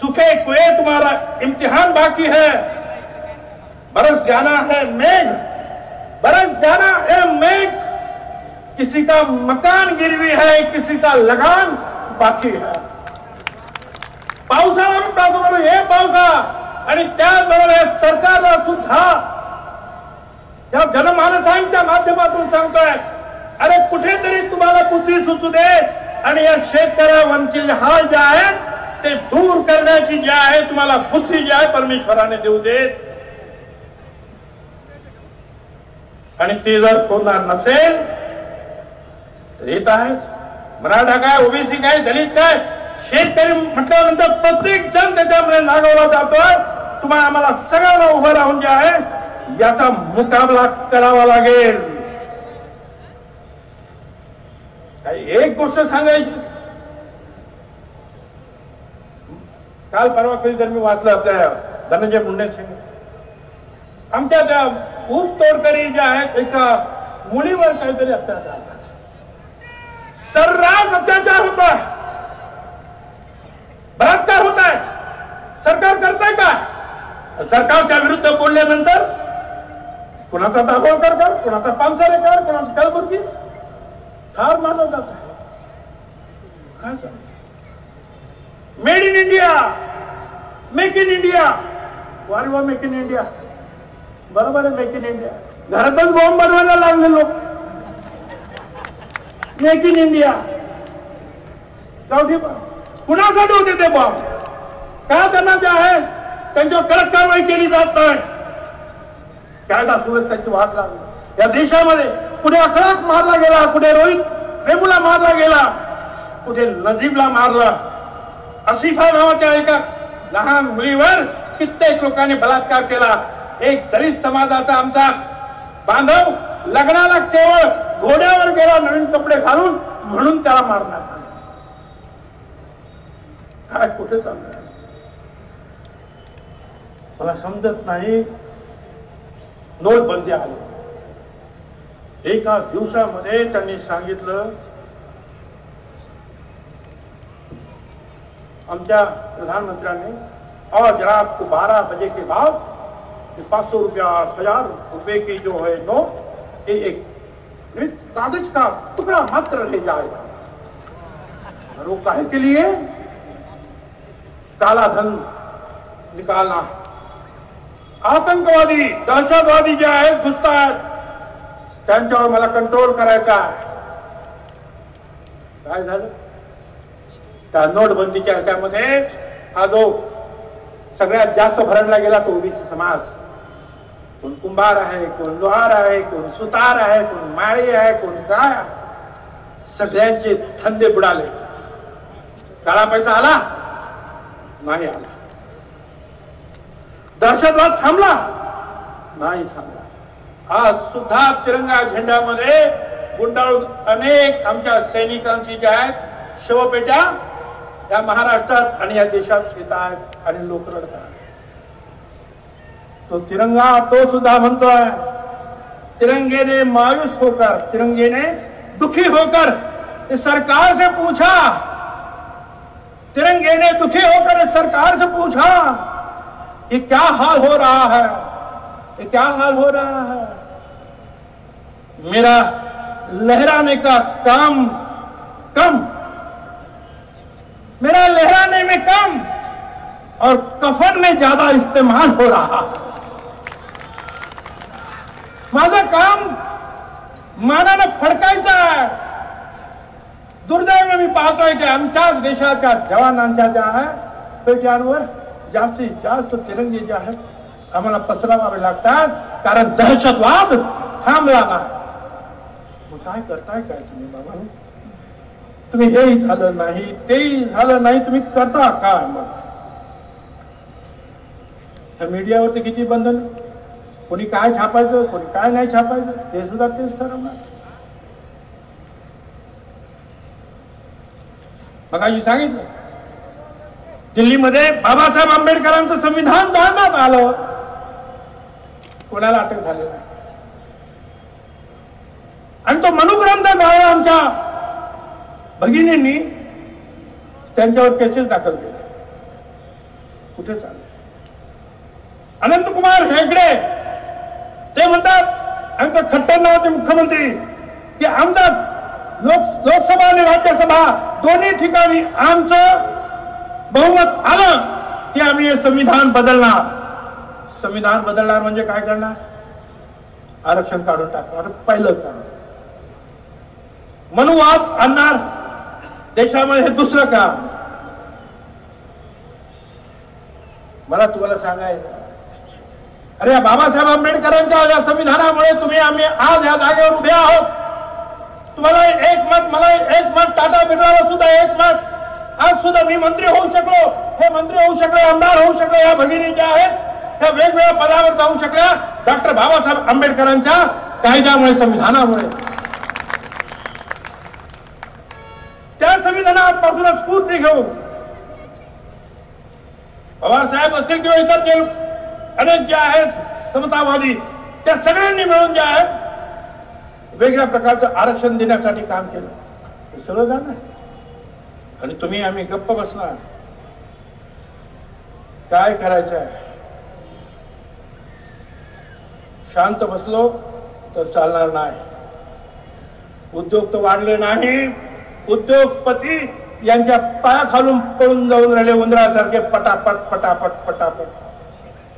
सूखे कुएं तुम्हारा इम्तिहान बाकी है. बरस जाना है मेघ, बरस जाना है मेघ. किसी का मकान गिरवी है, किसी का लगान बाकी है. पावसाला म्हणतो हे पावसा. आणि त्याचबरोबर सरकारला सुद्धा या जनमानसांच्या माध्यमातून सांगतोय अरे कुठेतरी तुम्हाला बुद्धी सुचू दे आणि या शेतकऱ्यांचे हाल जे आहेत ते दूर करण्याची जी आहे तुम्हाला बुद्धी जी आहे परमेश्वराने देऊ देत. आणि ते जर कोणा नसेल तर येत आहे मराठा काय, ओबीसी काय, दलित काय, शेतकरी म्हटल्यानंतर प्रत्येक जण त्याच्यामध्ये नागवला जातोय. तुम्हाला आम्हाला सगळ्यांना उभं राहून जे आहे याचा मुकाबला करावा लागेल. काही एक गोष्ट सांगायची. काल परवा कधी मी वाचलं आपल्या धनंजय मुंडे आमच्या त्या ऊस तोडकरी ज्या आहेत एका मुलीवर काहीतरी अत्याचार, सर्रास अत्याचार होत आहे, बलात्कार होत आहे. सरकार करताय काय? सरकारच्या विरुद्ध बोलल्यानंतर कुणाचा दाभोळकर कर, कुणाचा पानसरेकर, कुणाचा कलबुर्गी ठार मानलं जात आहे. Made in India, make in India. वारे वा मेक इन इंडिया, बरोबर आहे. मेक इन इंडिया घरातच बॉम्ब बनवायला लागले लोक. मेक इन इंडिया कुणासाठी होते ते बॉम्ब? का त्यांना जे आहे त्यांच्यावर कडक कारवाई केली जात नाही. कायदा सुव्यवस्थेची वाट लागली या देशामध्ये. कुठे अखलाक मारला गेला, कुठे रोहित रेमुला मारला गेला, कुठे नजीबला मारलं. असिफा नावाच्या एका लहान मुलीवर कित्येक लोकांनी बलात्कार केला. एक दलित समाजाचा आमचा बांधव लग्नाला केवळ घोड्यावर गेला नवीन कपडे घालून म्हणून त्याला मारण्यात आलं. काय कुठे चाललंय मला समजत नाही. नोटबंदी आली, एका दिवसामध्ये त्यांनी सांगितलं आमच्या प्रधानमंत्र्यांनी और जनाब को 12 बजे के बाद 500 रुपया 1000 रुपए की जो है नोट एक कागज का टुकड़ा मात्र ले जाएगा. और वो काहे के लिए? काला धन निकालना. आतंकवादी दहशतवादी जे आहेत घुसतात त्यांच्यावर मला कंट्रोल करायचा आहे. काय झालं त्या नोटबंदीच्या ह्याच्यामध्ये? हा जो सगळ्यात जास्त भरडला गेला तो ओबीसी समाज. कोण कुंभार आहे, कोण लोहार आहे, कोण सुतार आहे, कोण माळी आहे, कोण काय, सगळ्यांचे धंदे बुडाले. काळा पैसा आला नाही आला. दहशतवाद थांबला नाही थांबला. आज सुद्धा तिरंगा झेंड्यामध्ये गुंडाळून अनेक आमच्या सैनिकांची ज्या आहेत शवपेट्या या महाराष्ट्रात आणि या देशात येत आहेत आणि लोक रडतात. तो तिरंगा तो सुद्धा म्हणतोय तिरंगे ने मायूस होकर, तिरंगे ने दुखी होकर इस सरकार से पूछा, तिरंगे ने दुखी होकर इस सरकार से पूछा ये क्या हाल हो रहा है, ये क्या हाल हो रहा है. मेरा लहराने का काम कम, मेरा लहराने में कम और कफन में ज्यादा इस्तेमाल हो रहा. माझं काम मानानं फडकायचं आहे. दुर्दैव मी पाहतोय की आमच्याच देशाच्या जवानांच्या ज्या आहेत पेट्यांवर जास्तीत जास्त तिरंगे जे आहेत आम्हाला पसरवावे लागतात कारण दहशतवाद थांबला नाही. मग काय करताय काय तुम्ही बाबा? तुम्ही हेही झालं नाही तेही झालं नाही, तुम्ही करता काय? मग ह्या मीडियावरती किती बंधन, कोणी काय छापायचं कोणी काय नाही छापायचं ते सुद्धा तेच ठरवणार. मगाशी सांगितलं दिल्लीमध्ये बाबासाहेब आंबेडकरांचं संविधान जाळण्यात आलं, कोणाला अटक झाली नाही. आणि तो मनुग्रंथ गाळला आमच्या भगिनींनी, त्यांच्यावर केसेस दाखल केले. कुठे चालले? अनंतकुमार हेगडे ते म्हणतात आमच्या खट्टर नावाचे मुख्यमंत्री की आमचा लोकसभा आणि राज्यसभा दोन्ही ठिकाणी आमचं बहुमत आलं की आम्ही हे संविधान बदलणार. संविधान बदलणार म्हणजे काय करणार? आरक्षण काढून टाकणार. पहिलं काम मनुवाद आणणार देशामध्ये, हे दुसरं काम. मला तुम्हाला सांगायचं अरे या बाबासाहेब आंबेडकरांच्या या संविधानामुळे तुम्ही आम्ही आज या जागेवर उभे आहोत. तुम्हाला एक मत, मला एक मत, टाटा बिर्लाला सुद्धा एक मत. आज सुद्धा मी मंत्री होऊ शकलो, हे मंत्री होऊ शकले, आमदार होऊ शकले. या भगिनी ज्या आहेत त्या वेगवेगळ्या पदावर जाऊ शकल्या डॉक्टर बाबासाहेब आंबेडकरांच्या कायद्यामुळे, संविधानामुळे. त्या संविधानापासूनच स्फूर्ती घेऊन पवार साहेब असतील किंवा इतर जे अनेक जे आहेत समतावादी त्या सगळ्यांनी मिळून जे आहेत वेगळ्या प्रकारचं आरक्षण देण्यासाठी काम केलं. हे सगळं जाणार आणि तुम्ही आम्ही गप्प बसणार. काय करायचं आहे? शांत बसलो तर चालणार नाही. उद्योग तर वाढले नाही. उद्योगपती यांच्या पायाखालून पळून जाऊन राहिले उंदरासारखे पटापट पटापट पटापट.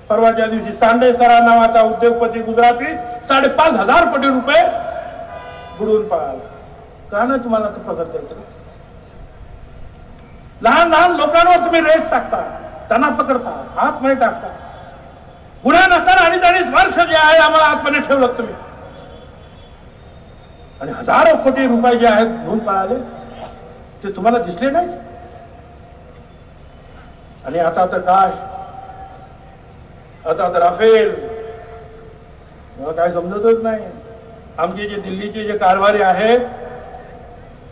परवाच्या दिवशी सांडेसरा नावाचा उद्योगपती गुजराती 5,500 कोटी रुपये बुडवून पळाला. का नाही तुम्हाला तर पकडता येतं? लहान लहान लोकांवर तुम्ही रेट टाकता, त्यांना पकडता, आतमध्ये टाकता. गुन्हा नसताना 2.5 वर्ष जे आहे आम्हाला आतमध्ये ठेवलं तुम्ही. आणि हजारो कोटी रुपये जे आहेत घेऊन पळाले ते तुम्हाला दिसले नाही. आणि आता तर काय, आता तर राफेल, मला काय समजतच नाही. आमचे जे दिल्लीचे जे कारभारी आहेत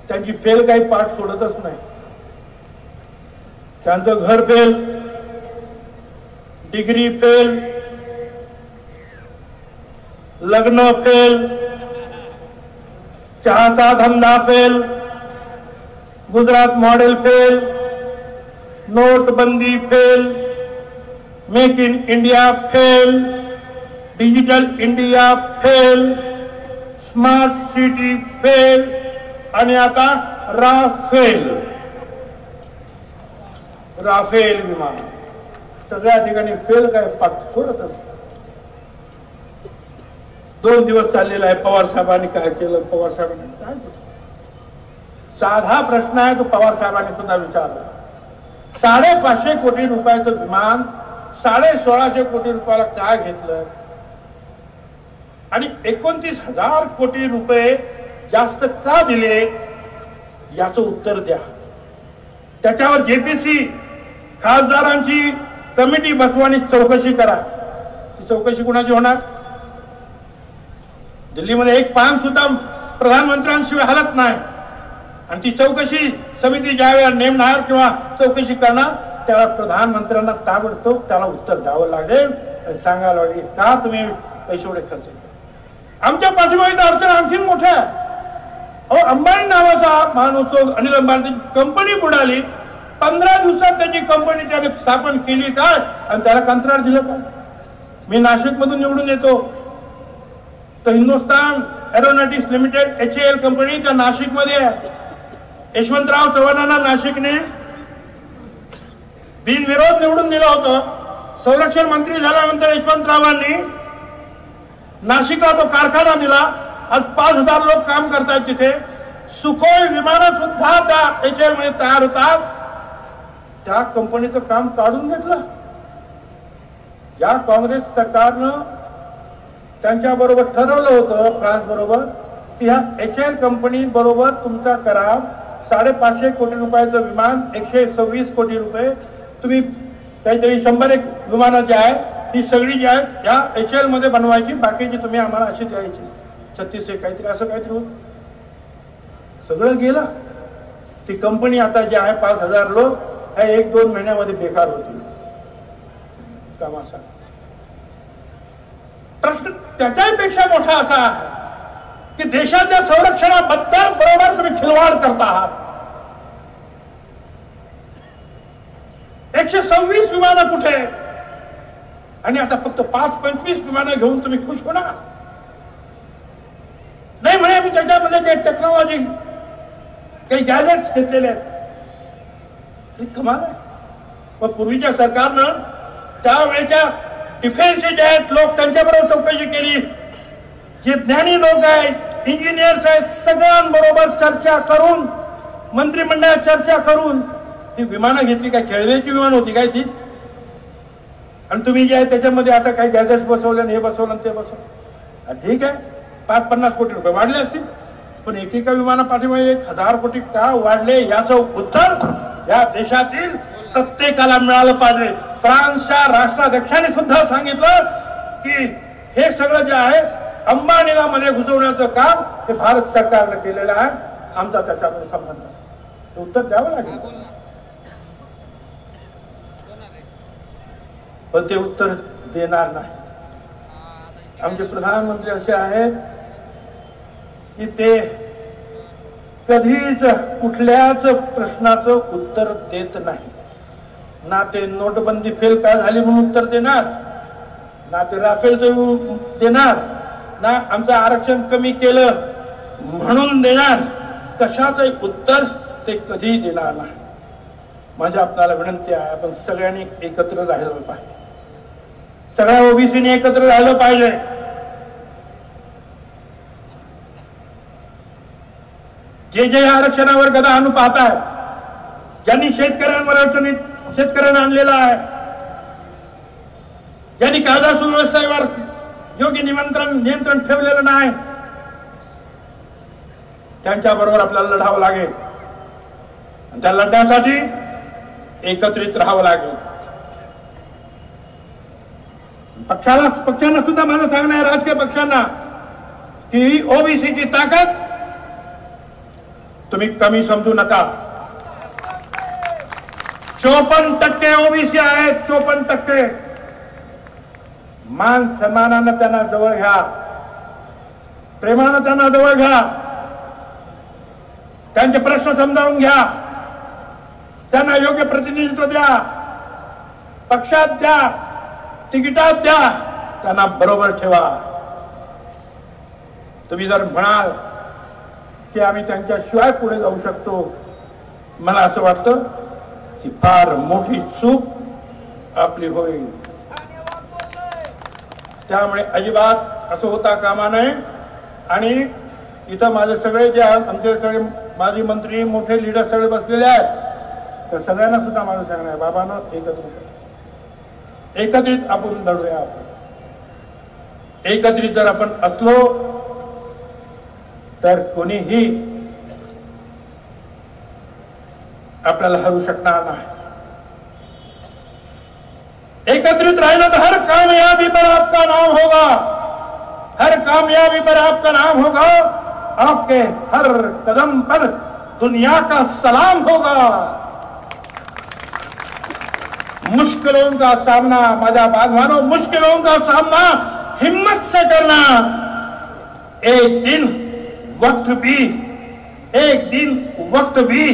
त्यांची फेल काही पाठ सोडतच नाही. त्यांचं घर फेल, डिग्री फेल, लग्न फेल, चहाचा धंदा फेल, गुजरात मॉडेल फेल, नोटबंदी fail, make in India fail, digital India fail, smart city fail आणि आता राफेल. राफेल विमान सगळ्या ठिकाणी फेल काय पाठ सोडतच. 2 दिवस चाललेला आहे. पवार साहेबांनी काय केलं, पवार साहेबांनी काय केलं. साधा प्रश्न आहे तो पवार साहेबांनी सुद्धा विचारला. 550 कोटी रुपयाचं विमान 1650 कोटी रुपयाला काय घेतलं आणि 29,000 कोटी रुपये जास्त का दिले याचं उत्तर द्या. त्याच्यावर जेपीसी खासदारांची कमिटी बसवानी चौकशी करा. ती चौकशी कुणाची होणार? दिल्लीमध्ये एक पान सुद्धा प्रधानमंत्र्यांशिवाय हलत नाही. आणि ती चौकशी समिती ज्यावेळेला नेमणार किंवा चौकशी करणार त्यावेळेला प्रधानमंत्र्यांना ताबडतोब त्याला उत्तर द्यावं लागेल आणि सांगायला लागेल का तुम्ही पैसे एवढे खर्च केले. आमच्या पाठीमागे अडचण आणखी मोठ्या आहे. अंबानी नावाचा माणूस, अनिल अंबानी कंपनी बुडाली, 15 दिवसात त्याची कंपनी त्याने स्थापन केली काय आणि त्याला कंत्राट दिलं काय. मी नाशिक मधून निवडून येतो तर Hindustan aeronautics limited HAL company त्या नाशिक मध्ये आहे. यशवंतराव चव्हाणांना नाशिकने बिनविरोध निवडून दिलं होतं. संरक्षण मंत्री झाल्यानंतर यशवंतरावांनी नाशिकला तो कारखाना दिला. आज 5,000 लोक काम करतात तिथे. सुखोई विमानं सुद्धा त्या HAL मध्ये तयार होतात. त्या कंपनीचं काम काढून घेतलं. या काँग्रेस सरकारनं त्यांच्या बरोबर ठरवलं होतं फ्रान्स बरोबर की ह्या HAL कंपनी बरोबर तुमचा करार 550 कोटी रुपयाचं विमान 126 कोटी रुपये तुम्ही काहीतरी 101 विमानं जी आहे ती सगळी जी आहे ह्या HAL मध्ये बनवायची, बाकीची तुम्ही आम्हाला अशी द्यायची. 36 काहीतरी असं काहीतरी होत. सगळं गेलं. ती कंपनी आता जी आहे 5,000 लोक ह्या 1-2 महिन्यामध्ये बेकार होतील कामासाठी. प्रश्न त्याच्यापेक्षा मोठा असा आहे की देशाच्या संरक्षणाबद्दल बरोबर तुम्ही खिलवाड करता आहात. 126 विमानं कुठे आणि आता फक्त 5-25 विमानं घेऊन तुम्ही खुश होणार नाही. म्हणे मी त्याच्यामध्ये ते टेक्नॉलॉजी काही गॅजेट्स घेतलेले आहेत. कमाल आहे. पण पूर्वीच्या सरकारनं त्यावेळेच्या डिफेन्स जे आहेत लोक त्यांच्याबरोबर चौकशी केली. जे ज्ञानी लोक आहेत, इंजिनियर्स आहेत, सगळ्यांबरोबर चर्चा करून मंत्रिमंडळात चर्चा करून ही विमानं घेतली. काय खेळण्याची विमान होती काय ती? आणि तुम्ही जे आहे त्याच्यामध्ये आता काही गॅजेट्स बसवले आणि हे बसवलं ते बसवलं. ठीक आहे, 5-50 कोटी रुपये वाढले असतील, पण एकेका विमाना पाठीमागे 1,000 कोटी का वाढले याचं उत्तर या देशातील प्रत्येकाला मिळालं पाहिजे. फ्रान्सच्या राष्ट्राध्यक्षांनी सुद्धा सांगितलं की हे सगळं जे आहे अंबानीला मध्ये घुसवण्याचं काम हे भारत सरकारने केलेलं आहे. आमचा त्याच्यामध्ये संबंध आहे. उत्तर द्यावं लागेल. पण ते उत्तर देणार नाही. आमचे प्रधानमंत्री असे आहेत की ते कधीच कुठल्याच प्रश्नाचं उत्तर देत नाही. ना ते नोटबंदी फेल का झाली म्हणून उत्तर देणार, ना ते राफेलचं देणार, ना आमचं आरक्षण कमी केलं म्हणून देणार. कशाचं उत्तर ते कधीही देणार नाही. माझी आपल्याला विनंती आहे, आपण सगळ्यांनी एकत्र राहिलं पाहिजे. सगळ्या ओबीसीने एकत्र राहिलं पाहिजे. जे जे आरक्षणावर गदा आणून पाहताय, ज्यांनी शेतकऱ्यांवर अडचणीत शेतकऱ्यांना आणलेला आहे, ज्यांनी कायदा सुव्यवस्थेवर योग्य नियंत्रण ठेवलेलं नाही, त्यांच्याबरोबर आपल्याला लढावं लागेल. त्या लढण्यासाठी एकत्रित राहावं लागेल. पक्षांना सुद्धा मला सांगणं आहे, राजकीय पक्षांना, की ओबीसीची ताकद तुम्ही कमी समजू नका. 54% ओबीसी आहेत. 54%. मान सन्मानानं त्यांना जवळ घ्या, प्रेमानं त्यांना जवळ घ्या, त्यांचे प्रश्न समजावून घ्या, त्यांना योग्य प्रतिनिधित्व द्या, पक्षात द्या, तिकिटात द्या, त्यांना बरोबर ठेवा. तुम्ही जर म्हणाल की आम्ही त्यांच्याशिवाय पुढे जाऊ शकतो, मला असं वाटतं की फार मोठी चूक आपली होईल. त्यामुळे अजिबात असं होता कामा नये. आणि इथं माझे सगळे जे आमचे सगळे माजी मंत्री, मोठे लीडर सगळे बसलेले आहेत, तर सगळ्यांना सुद्धा माझं सांगणं आहे, बाबांनो एकत्रित आपण लढूया. आपण एकत्रित जर आपण असलो तर कोणीही आपल्याला हरू शकणार नाही. एकत्रित राहिलं तर हर कामयाबी पर आपका नाम होगा, हर कामयाबी पर आपका नाम होगा, आपके हर कदम पर दुनिया का सलाम होगा. मुश्किलों का सामना माझ्या बांधवानों, मुश्किलों का सामना हिम्मत से करना. एक दिन वक्त भी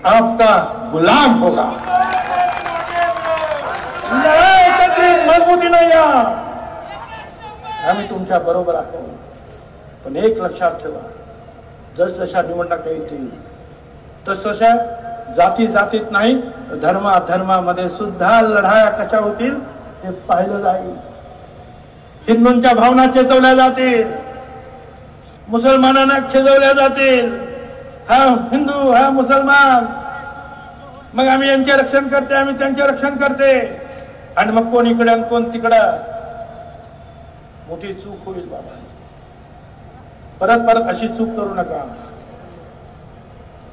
आपका गुलाम होगा. मजबूती नाही या, आम्ही तुमच्या बरोबर आहोत. पण एक लक्षात ठेवा, जसजशा निवडणुका येतील तसतशा जाती जातीत नाही, धर्मामध्ये सुद्धा लढाया कशा होतील हे पाहिलं जाईल. हिंदूंच्या भावना चेतवल्या जातील, मुसलमानांना खेळवल्या जातील. हा हिंदू, हा मुसलमान, मग आम्ही यांचे रक्षण करते, आम्ही त्यांचे रक्षण करते, आणि मग कोण इकडे आणि कोण तिकडं. मोठी चूक होईल बाबा. परत अशी चूक करू नका.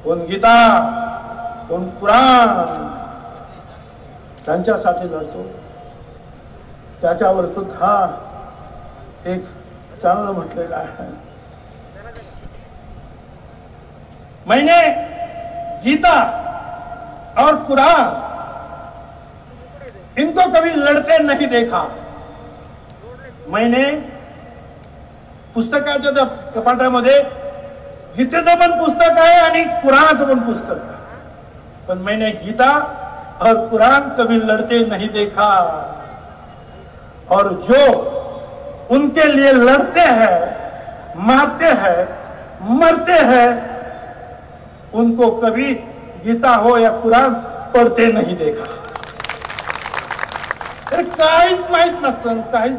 कोण गीता, कोण कुराण त्यांच्यासाठी लढतो, त्याच्यावर सुद्धा एक चांगलं म्हटलेलं आहे. मैंने गीता और कुरान इनको कभी लड़ते नहीं देखा. मैंने पुस्तकाच्या कपाटामध्ये गीतेचं पण पुस्तक आहे आणि कुराणाचं पण पुस्तक आहे, पण मैंने गीता और कुरान कभी लड़ते नहीं देखा. और जो उनके लिए लड़ते हैं, मारते हैं, मरते हैं, उनको कभी गीता हो या कुरान पढ़ते नहीं देखा. काहीच माहित नसतं, काहीच.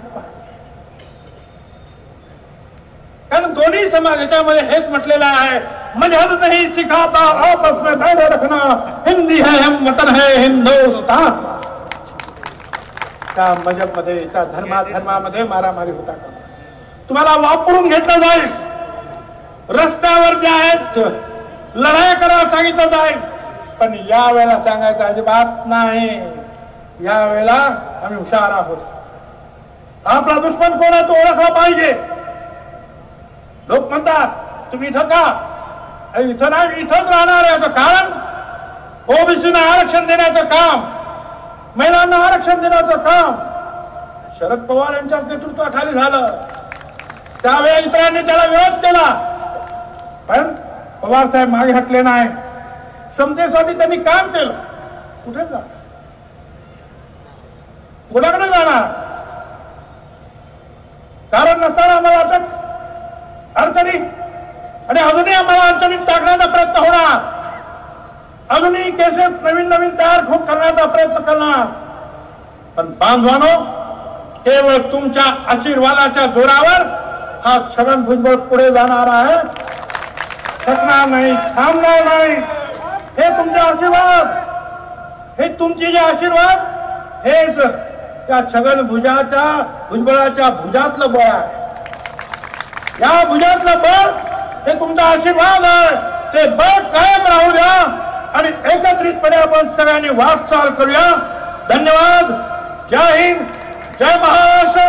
कारण दोन्ही समाज याच्यामध्ये हेच म्हटलेलं आहे, मजहब नहीं सिखाता आपस में बैर रखना, हिंदी है हम वतन है हिंदुस्तान. त्या मजहब मध्ये, त्या धर्मामध्ये मारामारी होता का? तुम्हाला वापरून घेतलं जाईल. रस्त्यावर जे आहेत लढाई करायला सांगितलं जाईल, पण या वेळेला सांगायचं अजिबात नाही. या वेळेला आम्ही हुशार आहोत. आपला दुश्मन कोण आहे तो ओळखला पाहिजे. लोक म्हणतात तुम्ही इथं का? इथं नाही, इथंच राहणार आहे. याचं कारण ओबीसीना आरक्षण देण्याचं काम, महिलांना आरक्षण देण्याचं काम शरद पवार यांच्या नेतृत्वाखाली झालं. त्यावेळी इतरांनी त्याला विरोध केला, पण पवार साहेब मागे हटले नाही. समतेसाठी त्यांनी काम केलं. कुठे जा, कोणाकडे जाणार? कारण नसताना आम्हाला अडचणी आणि अजूनही आम्हाला अडचणीत टाकण्याचा प्रयत्न होणार. अजूनही केसेस नवीन तयार खूप करण्याचा प्रयत्न करणार. पण बांधवानो, केवळ तुमच्या आशीर्वादाच्या जोरावर हा छगन भुजबळ पुढे जाणार आहे. थकणार नाही, थांबणार नाही. हे तुमचे आशीर्वाद, हे तुमचे जे आशीर्वाद, हेच त्या छगन भुजबळाच्या भुजातलं बळ आहे. या भुजातलं बळ हे तुमचा आशीर्वाद आहे, ते बळ कायम राहू द्या आणि एकत्रितपणे आपण सगळ्यांनी वाटचाल करूया. धन्यवाद. जय हिंद, जय महाराष्ट्र.